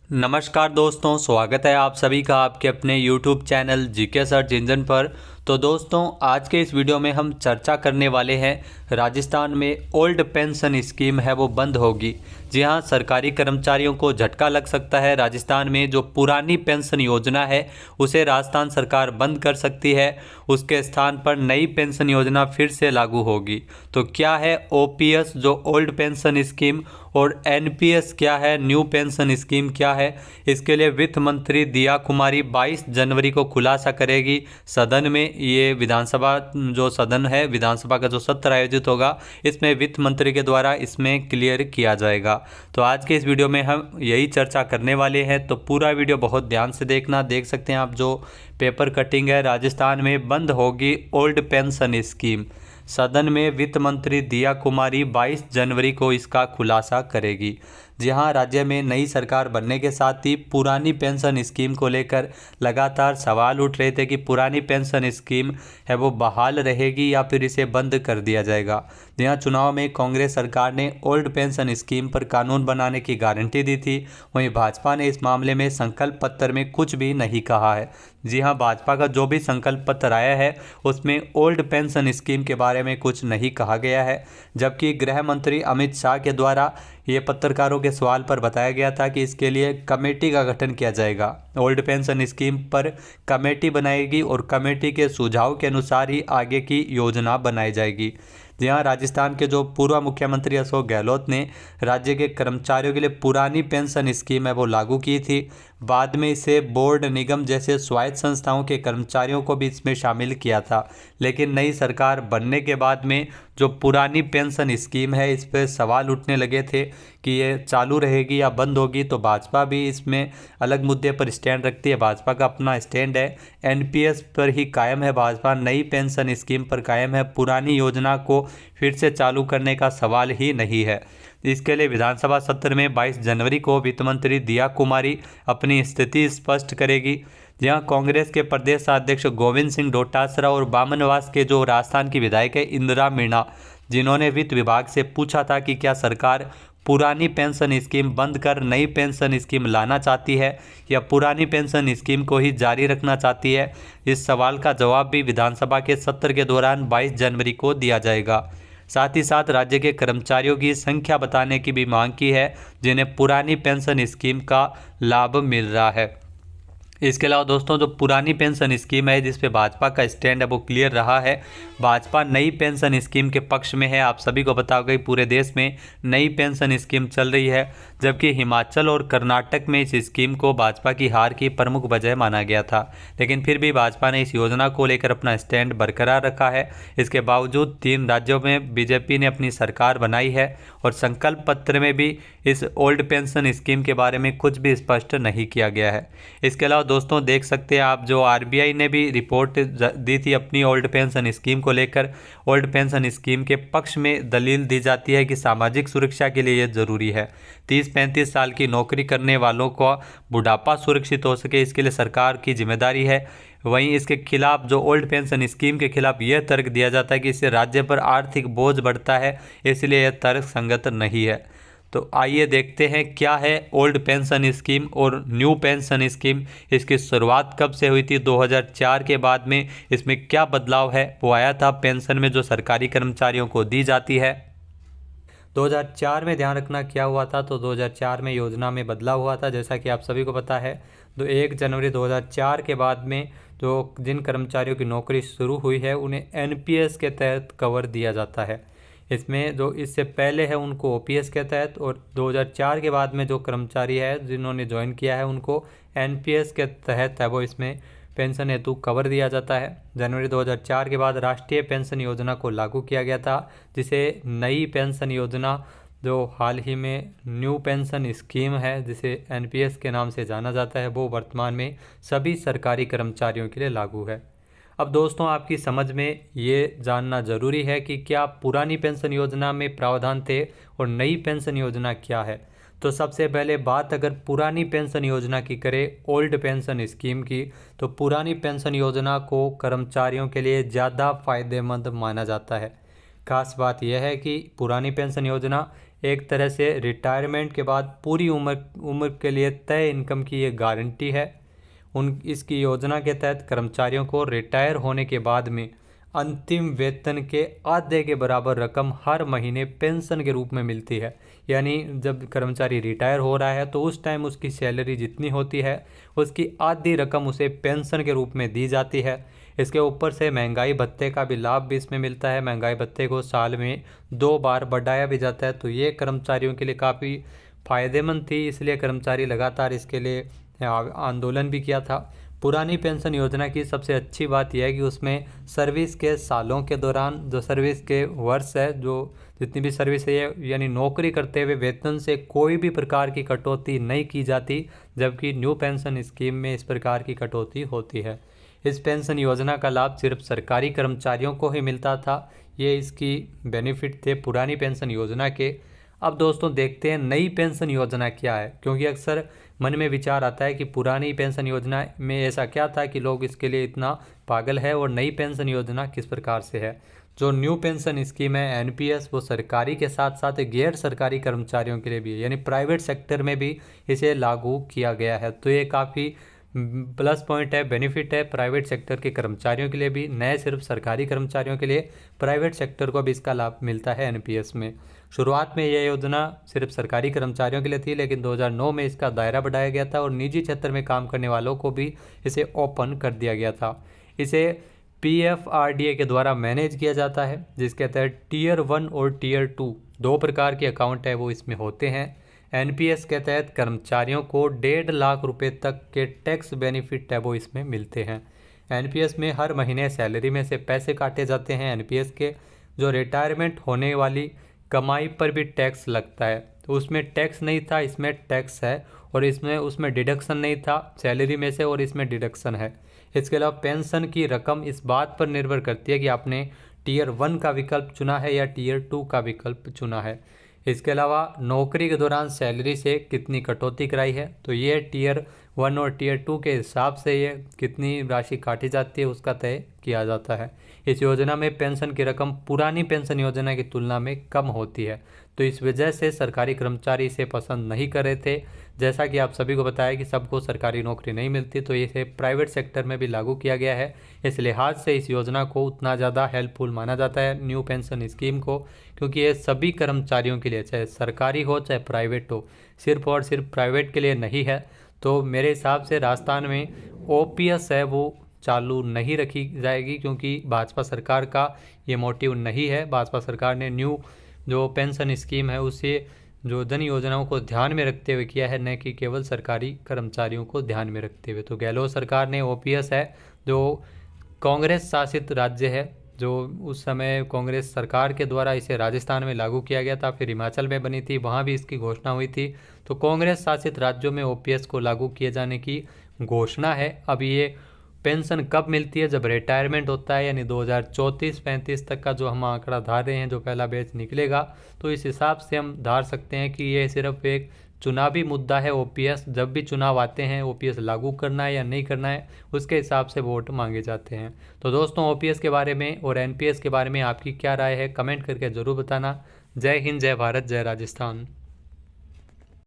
नमस्कार दोस्तों, स्वागत है आप सभी का आपके अपने YouTube channel GK search engine पर। तो दोस्तों, आज के इस वीडियो में हम चर्चा करने वाले हैं राजस्थान में ओल्ड पेंशन स्कीम है वो बंद होगी। जी हाँ, सरकारी कर्मचारियों को झटका लग सकता है। राजस्थान में जो पुरानी पेंशन योजना है उसे राजस्थान सरकार बंद कर सकती है। उसके स्थान पर नई पेंशन योजना फिर से लागू होगी। तो क्या है ओपीएस जो ओल्ड पेंशन स्कीम और एनपीएस क्या है न्यू पेंशन स्कीम क्या है, इसके लिए वित्त मंत्री दिया कुमारी 22 जनवरी को खुलासा करेगी सदन में। ये विधानसभा जो सदन है, विधानसभा का जो सत्र आयोजित होगा, इसमें वित्त मंत्री के द्वारा इसमें क्लियर किया जाएगा। तो आज के इस वीडियो में हम यही चर्चा करने वाले हैं, तो पूरा वीडियो बहुत ध्यान से देखना। देख सकते हैं आप जो पेपर कटिंग है, राजस्थान में बंद होगी ओल्ड पेंशन स्कीम। सदन में वित्त मंत्री दिया कुमारी 22 जनवरी को इसका खुलासा करेगी। जी हाँ, राज्य में नई सरकार बनने के साथ ही पुरानी पेंशन स्कीम को लेकर लगातार सवाल उठ रहे थे कि पुरानी पेंशन स्कीम है वो बहाल रहेगी या फिर इसे बंद कर दिया जाएगा। जी हाँ, चुनाव में कांग्रेस सरकार ने ओल्ड पेंशन स्कीम पर कानून बनाने की गारंटी दी थी, वहीं भाजपा ने इस मामले में संकल्प पत्र में कुछ भी नहीं कहा है। जी हाँ, भाजपा का जो भी संकल्प पत्र आया है उसमें ओल्ड पेंशन स्कीम के बारे में कुछ नहीं कहा गया है। जबकि गृह मंत्री अमित शाह के द्वारा ये पत्रकारों के सवाल पर बताया गया था कि इसके लिए कमेटी का गठन किया जाएगा। ओल्ड पेंशन स्कीम पर कमेटी बनाएगी और कमेटी के सुझाव के अनुसार ही आगे की योजना बनाई जाएगी। जी हाँ, राजस्थान के जो पूर्व मुख्यमंत्री अशोक गहलोत ने राज्य के कर्मचारियों के लिए पुरानी पेंशन स्कीम है वो लागू की थी। बाद में इसे बोर्ड, निगम जैसे स्वायत्त संस्थाओं के कर्मचारियों को भी इसमें शामिल किया था। लेकिन नई सरकार बनने के बाद में जो पुरानी पेंशन स्कीम है इस पर सवाल उठने लगे थे कि ये चालू रहेगी या बंद होगी। तो भाजपा भी इसमें अलग मुद्दे पर स्टैंड रखती है। भाजपा का अपना स्टैंड है, एनपीएस पर ही कायम है भाजपा, नई पेंशन स्कीम पर कायम है। पुरानी योजना को फिर से चालू करने का सवाल ही नहीं है। इसके लिए विधानसभा सत्र में 22 जनवरी को वित्त मंत्री दिया कुमारी अपनी स्थिति स्पष्ट करेगी। जहां कांग्रेस के प्रदेश अध्यक्ष गोविंद सिंह डोटासरा और बामनवास के जो राजस्थान की विधायक है इंदिरा मीणा, जिन्होंने वित्त विभाग से पूछा था कि क्या सरकार पुरानी पेंशन स्कीम बंद कर नई पेंशन स्कीम लाना चाहती है या पुरानी पेंशन स्कीम को ही जारी रखना चाहती है, इस सवाल का जवाब भी विधानसभा के सत्र के दौरान 22 जनवरी को दिया जाएगा। साथ ही साथ राज्य के कर्मचारियों की संख्या बताने की भी मांग की है जिन्हें पुरानी पेंशन स्कीम का लाभ मिल रहा है। इसके अलावा दोस्तों, जो पुरानी पेंशन स्कीम है जिस पे भाजपा का स्टैंड है वो क्लियर रहा है। भाजपा नई पेंशन स्कीम के पक्ष में है। आप सभी को पता होगा कि पूरे देश में नई पेंशन स्कीम चल रही है, जबकि हिमाचल और कर्नाटक में इस स्कीम को भाजपा की हार की प्रमुख वजह माना गया था। लेकिन फिर भी भाजपा ने इस योजना को लेकर अपना स्टैंड बरकरार रखा है। इसके बावजूद 3 राज्यों में बीजेपी ने अपनी सरकार बनाई है और संकल्प पत्र में भी इस ओल्ड पेंशन स्कीम के बारे में कुछ भी स्पष्ट नहीं किया गया है। इसके अलावा दोस्तों, देख सकते हैं आप जो आरबीआई ने भी रिपोर्ट दी थी अपनी ओल्ड पेंशन स्कीम को लेकर। ओल्ड पेंशन स्कीम के पक्ष में दलील दी जाती है कि सामाजिक सुरक्षा के लिए यह जरूरी है। 30-35 साल की नौकरी करने वालों को बुढ़ापा सुरक्षित हो सके, इसके लिए सरकार की जिम्मेदारी है। वहीं इसके खिलाफ जो ओल्ड पेंशन स्कीम के खिलाफ यह तर्क दिया जाता है कि इससे राज्य पर आर्थिक बोझ बढ़ता है, इसलिए यह तर्क संगत नहीं है। तो आइए देखते हैं क्या है ओल्ड पेंशन स्कीम और न्यू पेंशन स्कीम। इसकी शुरुआत कब से हुई थी? 2004 के बाद में इसमें क्या बदलाव है वो आया था पेंशन में जो सरकारी कर्मचारियों को दी जाती है। 2004 में ध्यान रखना क्या हुआ था, तो 2004 में योजना में बदलाव हुआ था, जैसा कि आप सभी को पता है। तो 1 जनवरी 2004 के बाद में जो जिन कर्मचारियों की नौकरी शुरू हुई है उन्हें एनपीएस के तहत कवर दिया जाता है। इसमें जो इससे पहले है उनको ओपीएस के तहत, और 2004 के बाद में जो कर्मचारी है जिन्होंने ज्वाइन किया है उनको एनपीएस के तहत है वो इसमें पेंशन हेतु कवर दिया जाता है। जनवरी 2004 के बाद राष्ट्रीय पेंशन योजना को लागू किया गया था, जिसे नई पेंशन योजना जो हाल ही में न्यू पेंशन स्कीम है जिसे एनपीएस के नाम से जाना जाता है, वो वर्तमान में सभी सरकारी कर्मचारियों के लिए लागू है। अब दोस्तों, आपकी समझ में ये जानना ज़रूरी है कि क्या पुरानी पेंशन योजना में प्रावधान थे और नई पेंशन योजना क्या है। तो सबसे पहले बात अगर पुरानी पेंशन योजना की करें, ओल्ड पेंशन स्कीम की, तो पुरानी पेंशन योजना को कर्मचारियों के लिए ज़्यादा फायदेमंद माना जाता है। खास बात यह है कि पुरानी पेंशन योजना एक तरह से रिटायरमेंट के बाद पूरी उम्र के लिए तय इनकम की ये गारंटी है। इसकी योजना के तहत कर्मचारियों को रिटायर होने के बाद में अंतिम वेतन के आधे के बराबर रकम हर महीने पेंशन के रूप में मिलती है। यानी जब कर्मचारी रिटायर हो रहा है तो उस टाइम उसकी सैलरी जितनी होती है उसकी आधी रकम उसे पेंशन के रूप में दी जाती है। इसके ऊपर से महंगाई भत्ते का भी लाभ भी इसमें मिलता है। महंगाई भत्ते को साल में 2 बार बढ़ाया भी जाता है, तो ये कर्मचारियों के लिए काफ़ी फ़ायदेमंद थी। इसलिए कर्मचारी लगातार इसके लिए आंदोलन भी किया था। पुरानी पेंशन योजना की सबसे अच्छी बात यह है कि उसमें सर्विस के सालों के दौरान जो सर्विस के वर्ष है, जो जितनी भी सर्विस है, यानी नौकरी करते हुए वेतन से कोई भी प्रकार की कटौती नहीं की जाती, जबकि न्यू पेंशन स्कीम में इस प्रकार की कटौती होती है। इस पेंशन योजना का लाभ सिर्फ सरकारी कर्मचारियों को ही मिलता था। ये इसकी बेनिफिट थे पुरानी पेंशन योजना के। अब दोस्तों देखते हैं नई पेंशन योजना क्या है, क्योंकि अक्सर मन में विचार आता है कि पुरानी पेंशन योजना में ऐसा क्या था कि लोग इसके लिए इतना पागल है, और नई पेंशन योजना किस प्रकार से है। जो न्यू पेंशन स्कीम है एनपीएस, वो सरकारी के साथ साथ गैर सरकारी कर्मचारियों के लिए भी है, यानी प्राइवेट सेक्टर में भी इसे लागू किया गया है। तो ये काफ़ी प्लस पॉइंट है, बेनिफिट है प्राइवेट सेक्टर के कर्मचारियों के लिए भी, नए सिर्फ सरकारी कर्मचारियों के लिए, प्राइवेट सेक्टर को भी इसका लाभ मिलता है एनपीएस में। शुरुआत में यह योजना सिर्फ सरकारी कर्मचारियों के लिए थी, लेकिन 2009 में इसका दायरा बढ़ाया गया था और निजी क्षेत्र में काम करने वालों को भी इसे ओपन कर दिया गया था। इसे पीएफआरडीए के द्वारा मैनेज किया जाता है, जिसके तहत टीयर 1 और टीयर 2 दो प्रकार के अकाउंट है वो इसमें होते हैं। एनपीएस के तहत कर्मचारियों को 1.5 लाख रुपए तक के टैक्स बेनिफिट है वो इसमें मिलते हैं। एनपीएस में हर महीने सैलरी में से पैसे काटे जाते हैं एनपीएस के। जो रिटायरमेंट होने वाली कमाई पर भी टैक्स लगता है, तो उसमें टैक्स नहीं था, इसमें टैक्स है, और उसमें डिडक्शन नहीं था सैलरी में से, और इसमें डिडक्शन है। इसके अलावा पेंशन की रकम इस बात पर निर्भर करती है कि आपने टीयर 1 का विकल्प चुना है या टीयर 2 का विकल्प चुना है। इसके अलावा नौकरी के दौरान सैलरी से कितनी कटौती कराई है, तो ये टीयर 1 और टीयर 2 के हिसाब से ये कितनी राशि काटी जाती है उसका तय किया जाता है। इस योजना में पेंशन की रकम पुरानी पेंशन योजना की तुलना में कम होती है, तो इस वजह से सरकारी कर्मचारी इसे पसंद नहीं कर रहे थे। जैसा कि आप सभी को बताया कि सबको सरकारी नौकरी नहीं मिलती, तो इसे प्राइवेट सेक्टर में भी लागू किया गया है। इस लिहाज से इस योजना को उतना ज़्यादा हेल्पफुल माना जाता है न्यू पेंशन स्कीम को, क्योंकि ये सभी कर्मचारियों के लिए, चाहे सरकारी हो चाहे प्राइवेट हो, सिर्फ और सिर्फ प्राइवेट के लिए नहीं है। तो मेरे हिसाब से राजस्थान में ओपीएस है वो चालू नहीं रखी जाएगी, क्योंकि भाजपा सरकार का ये मोटिव नहीं है। भाजपा सरकार ने न्यू जो पेंशन स्कीम है उसे जो जन योजनाओं को ध्यान में रखते हुए किया है, न कि केवल सरकारी कर्मचारियों को ध्यान में रखते हुए। तो गहलोत सरकार ने ओपीएस है जो कांग्रेस शासित राज्य है, जो उस समय कांग्रेस सरकार के द्वारा इसे राजस्थान में लागू किया गया था, फिर हिमाचल में बनी थी, वहाँ भी इसकी घोषणा हुई थी। तो कांग्रेस शासित राज्यों में ओपीएस को लागू किए जाने की घोषणा है। अब ये पेंशन कब मिलती है, जब रिटायरमेंट होता है, यानी 2034-35 तक का जो हम आंकड़ा धार रहे हैं, जो पहला बैच निकलेगा, तो इस हिसाब से हम धार सकते हैं कि ये सिर्फ एक चुनावी मुद्दा है। ओपीएस जब भी चुनाव आते हैं, ओपीएस लागू करना है या नहीं करना है, उसके हिसाब से वोट मांगे जाते हैं। तो दोस्तों, ओपीएस के बारे में और एनपीएस के बारे में आपकी क्या राय है, कमेंट करके ज़रूर बताना। जय हिंद, जय भारत, जय राजस्थान।